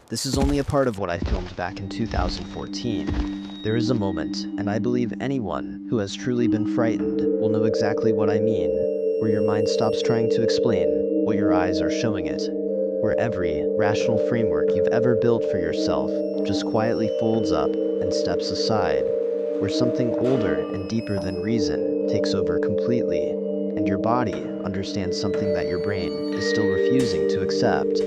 This is only a part of what I filmed back in 2014. There is a moment, and I believe anyone who has truly been frightened will know exactly what I mean, where your mind stops trying to explain what your eyes are showing it, where every rational framework you've ever built for yourself just quietly folds up and steps aside, where something older and deeper than reason takes over completely, and your body understands something that your brain is still refusing to accept.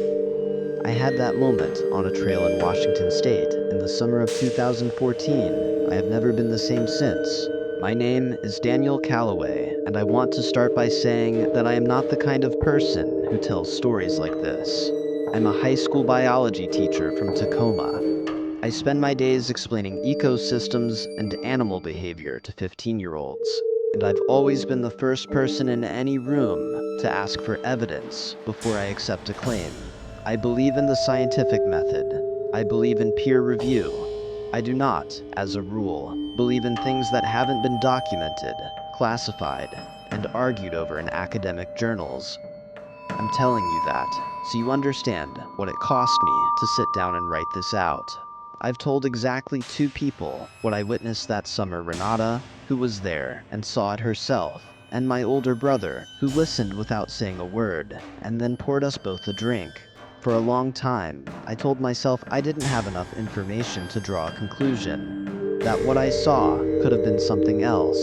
I had that moment on a trail in Washington State in the summer of 2014. I have never been the same since. My name is Daniel Calloway, and I want to start by saying that I am not the kind of person who tells stories like this. I'm a high school biology teacher from Tacoma. I spend my days explaining ecosystems and animal behavior to 15-year-olds, and I've always been the first person in any room to ask for evidence before I accept a claim. I believe in the scientific method. I believe in peer review. I do not, as a rule, believe in things that haven't been documented, classified, and argued over in academic journals. I'm telling you that, so you understand what it cost me to sit down and write this out. I've told exactly two people what I witnessed that summer: Renata, who was there and saw it herself, and my older brother, who listened without saying a word, and then poured us both a drink. For a long time, I told myself I didn't have enough information to draw a conclusion, that what I saw could have been something else,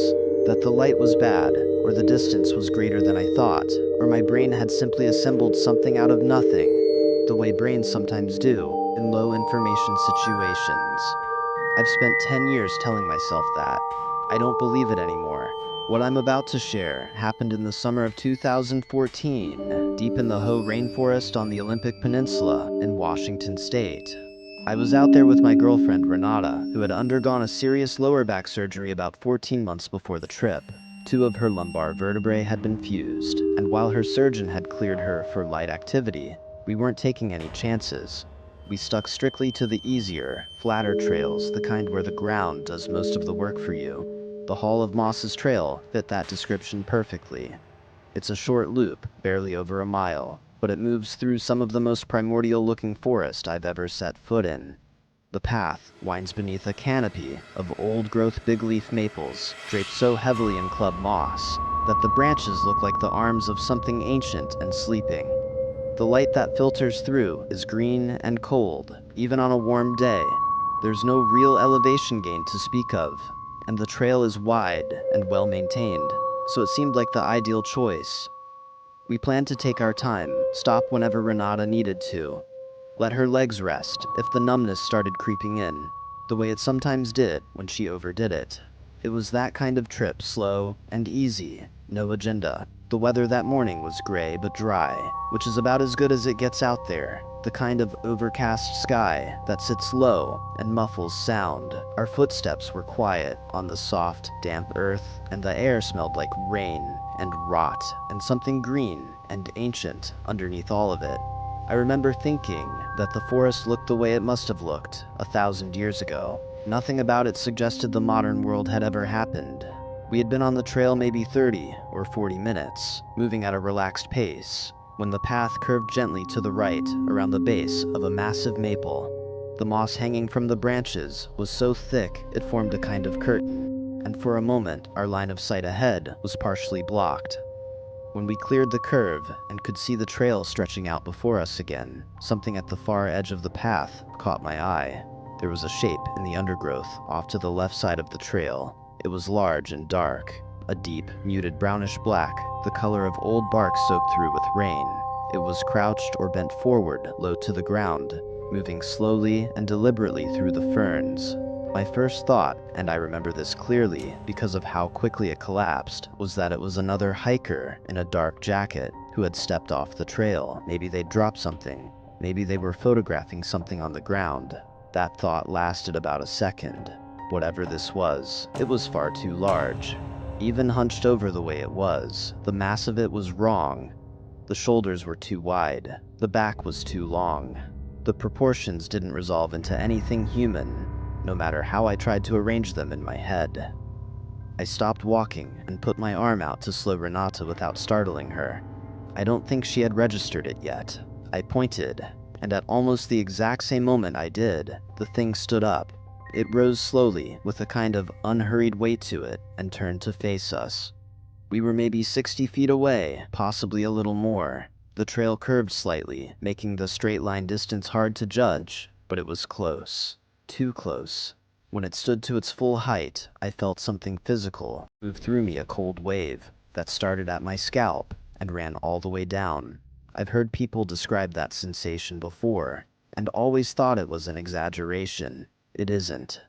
that the light was bad, or the distance was greater than I thought, or my brain had simply assembled something out of nothing, the way brains sometimes do in low information situations. I've spent 10 years telling myself that. I don't believe it anymore. What I'm about to share happened in the summer of 2014, deep in the Hoh rainforest on the Olympic Peninsula in Washington State. I was out there with my girlfriend Renata, who had undergone a serious lower back surgery about 14 months before the trip. Two of her lumbar vertebrae had been fused, and while her surgeon had cleared her for light activity, we weren't taking any chances. We stuck strictly to the easier, flatter trails, the kind where the ground does most of the work for you. The Hall of Moss's trail fit that description perfectly. It's a short loop, barely over a mile, but it moves through some of the most primordial-looking forest I've ever set foot in. The path winds beneath a canopy of old-growth big-leaf maples draped so heavily in club moss that the branches look like the arms of something ancient and sleeping. The light that filters through is green and cold, even on a warm day. There's no real elevation gain to speak of, and the trail is wide and well-maintained, so it seemed like the ideal choice. We planned to take our time, stop whenever Renata needed to, let her legs rest if the numbness started creeping in, the way it sometimes did when she overdid it. It was that kind of trip, slow and easy, no agenda. The weather that morning was gray but dry, which is about as good as it gets out there. The kind of overcast sky that sits low and muffles sound. Our footsteps were quiet on the soft, damp earth, and the air smelled like rain and rot and something green and ancient underneath all of it. I remember thinking that the forest looked the way it must have looked 1,000 years ago. Nothing about it suggested the modern world had ever happened. We had been on the trail maybe 30 or 40 minutes, moving at a relaxed pace, when the path curved gently to the right around the base of a massive maple. The moss hanging from the branches was so thick it formed a kind of curtain, and for a moment our line of sight ahead was partially blocked. When we cleared the curve and could see the trail stretching out before us again, something at the far edge of the path caught my eye. There was a shape in the undergrowth off to the left side of the trail. It was large and dark, a deep, muted brownish black, the color of old bark soaked through with rain. It was crouched or bent forward, low to the ground, moving slowly and deliberately through the ferns. My first thought, and I remember this clearly because of how quickly it collapsed, was that it was another hiker in a dark jacket who had stepped off the trail. Maybe they'd dropped something. Maybe they were photographing something on the ground. That thought lasted about a second. Whatever this was, it was far too large. Even hunched over the way it was, the mass of it was wrong. The shoulders were too wide. The back was too long. The proportions didn't resolve into anything human, no matter how I tried to arrange them in my head. I stopped walking and put my arm out to slow Renata without startling her. I don't think she had registered it yet. I pointed, And at almost the exact same moment I did, the thing stood up. It rose slowly, with a kind of unhurried weight to it, and turned to face us. We were maybe 60 feet away, possibly a little more. The trail curved slightly, making the straight line distance hard to judge, but it was close. Too close. When it stood to its full height, I felt something physical move through me, a cold wave that started at my scalp and ran all the way down. I've heard people describe that sensation before, and always thought it was an exaggeration. It isn't.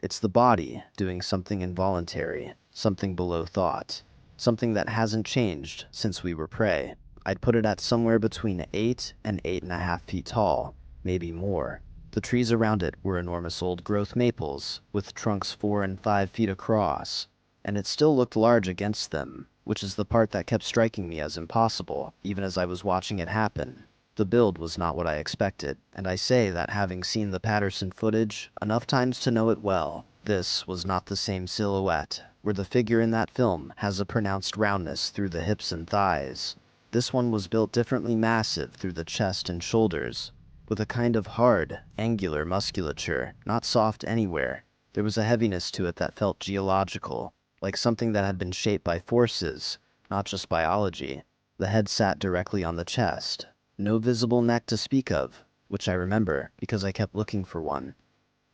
It's the body doing something involuntary, something below thought. Something that hasn't changed since we were prey. I'd put it at somewhere between 8 and 8.5 feet tall, maybe more. The trees around it were enormous old-growth maples, with trunks 4 and 5 feet across, and it still looked large against them, which is the part that kept striking me as impossible, even as I was watching it happen. The build was not what I expected, and I say that having seen the Patterson footage enough times to know it well, this was not the same silhouette, where the figure in that film has a pronounced roundness through the hips and thighs. This one was built differently, massive through the chest and shoulders, with a kind of hard, angular musculature, not soft anywhere. There was a heaviness to it that felt geological, like something that had been shaped by forces, not just biology. The head sat directly on the chest. No visible neck to speak of, which I remember because I kept looking for one.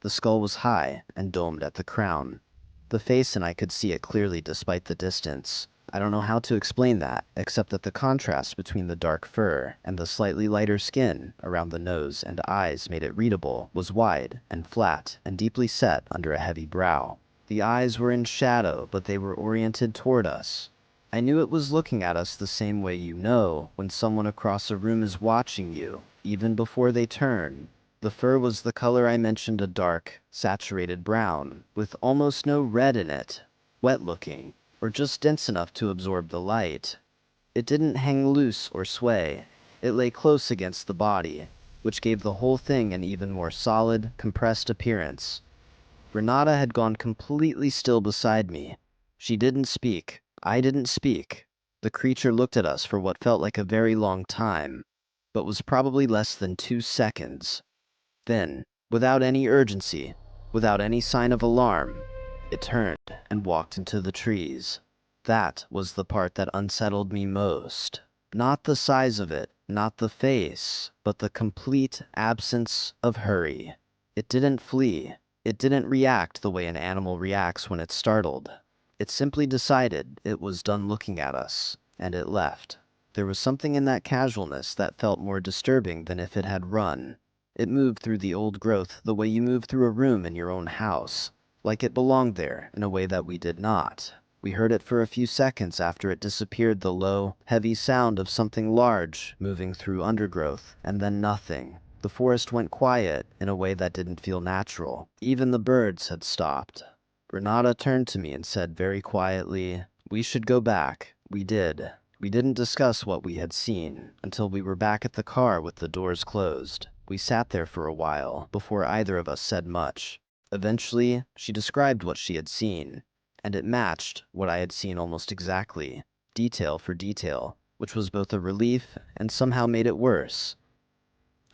The skull was high and domed at the crown. The face, and I could see it clearly despite the distance. I don't know how to explain that, except that the contrast between the dark fur and the slightly lighter skin around the nose and eyes made it readable, was wide and flat and deeply set under a heavy brow. The eyes were in shadow, but they were oriented toward us. I knew it was looking at us the same way you know when someone across a room is watching you, even before they turn. The fur was the color I mentioned, a dark, saturated brown, with almost no red in it, wet-looking, or just dense enough to absorb the light. It didn't hang loose or sway. It lay close against the body, which gave the whole thing an even more solid, compressed appearance. Renata had gone completely still beside me. She didn't speak. I didn't speak. The creature looked at us for what felt like a very long time, but was probably less than 2 seconds. Then, without any urgency, without any sign of alarm, it turned and walked into the trees. That was the part that unsettled me most. Not the size of it, not the face, but the complete absence of hurry. It didn't flee. It didn't react the way an animal reacts when it's startled. It simply decided it was done looking at us, and it left. There was something in that casualness that felt more disturbing than if it had run. It moved through the old growth the way you move through a room in your own house, like it belonged there in a way that we did not. We heard it for a few seconds after it disappeared, the low, heavy sound of something large moving through undergrowth, and then nothing. The forest went quiet in a way that didn't feel natural. Even the birds had stopped. Renata turned to me and said very quietly, "We should go back." We did. We didn't discuss what we had seen until we were back at the car with the doors closed. We sat there for a while before either of us said much. Eventually, she described what she had seen, and it matched what I had seen almost exactly, detail for detail, which was both a relief and somehow made it worse.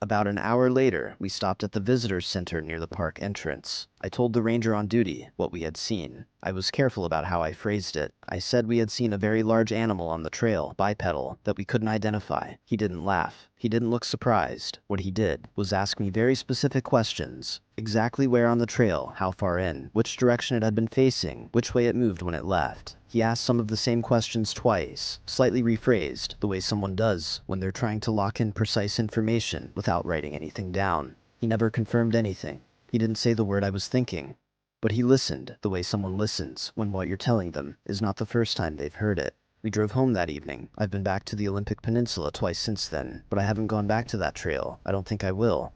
About an hour later, we stopped at the visitor center near the park entrance. I told the ranger on duty what we had seen. I was careful about how I phrased it. I said we had seen a very large animal on the trail, bipedal, that we couldn't identify. He didn't laugh. He didn't look surprised. What he did was ask me very specific questions. Exactly where on the trail, how far in, which direction it had been facing, which way it moved when it left. He asked some of the same questions twice, slightly rephrased, the way someone does when they're trying to lock in precise information without writing anything down. He never confirmed anything. He didn't say the word I was thinking. But he listened the way someone listens when what you're telling them is not the first time they've heard it. We drove home that evening. I've been back to the Olympic Peninsula twice since then, but I haven't gone back to that trail. I don't think I will.